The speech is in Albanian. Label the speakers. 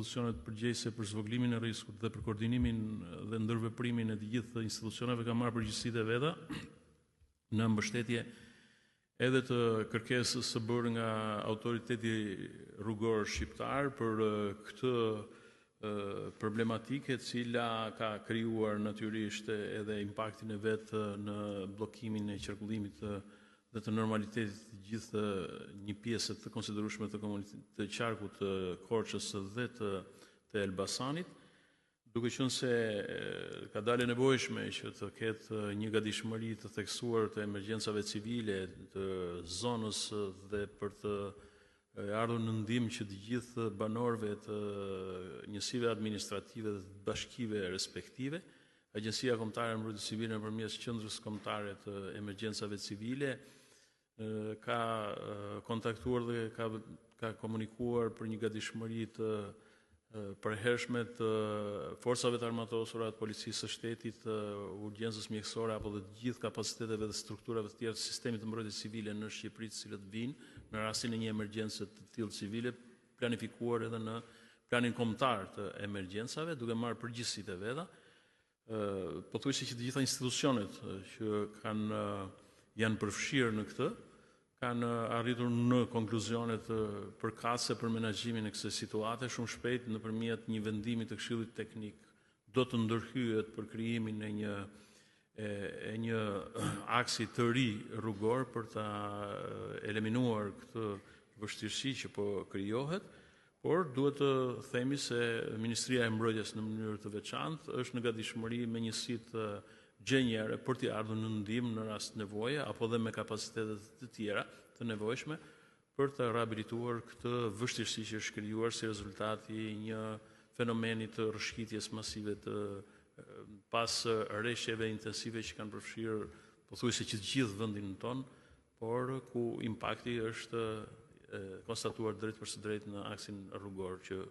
Speaker 1: institucionet përgjegjëse për zvogëlimin e rrezikut dhe për koordinimin dhe ndërveprimin e të gjithë institucioneve ka marrë përgjegjësitë e veta në mbështetje edhe të kërkesës së bërë nga autoriteti rrugor shqiptar për këtë problematike, e cila ka krijuar natyrisht edhe impaktin e vet në bllokimin e qarkullimit dhe të normalitetit të gjithë një pjesë të konsiderueshme të qarkut të Korçës dhe të Elbasanit, duke qenë se ka dalë e nevojshme që të ketë një gatishmëri të theksuar të emergjencave civile të zonës dhe për të ardhur në ndihmë që të gjithë banorëve të njësive administrative dhe të bashkive respektive. Agjencia Kombëtare e Mbrojtjes Civile nëpërmjet Qendrës Kombëtare të Emergjencave Civile ka kontaktuar dhe ka komunikuar për një gatishmëri të përhershme të forcave të armatosura, të policisë së shtetit, urgjencës mjekësore apo dhe të gjithë kapaciteteve dhe strukturave të tjera të sistemit të mbrojtjes civile në Shqipëri, të cilët vinë në rastin e një emergjence të tillë civile, planifikuar edhe në planin kombëtar të emergjencave, duke marrë përgjegjësitë e veta. Pothuajse që të gjitha institucionet që janë përfshirë në këtë kanë arritur në konkluzione të përkatëse për menaxhimin e kësaj situate shumë shpejt nëpërmjet një vendimi të Këshillit Teknik do të ndërhyet për krijimin e një aksi të ri rrugor për ta eliminuar këtë vështirësi që po krijohet, por duhet të themi se Ministria e Mbrojtjes në mënyrë të veçantë është në gatishmëri me njësitë gjenjere për t'i ardhur në ndihmë në rast nevoje apo dhe me kapacitetet të tjera të nevojshme për të rehabilituar këtë vështirësi që është krijuar si rezultati i një fenomeni të rrëshqitjes masive pas rreshjeve intensive që kanë përfshirë pothuajse që të gjithë vendin ton, por ku impakti është konstatuar drejt për së drejt në aksin rrugor që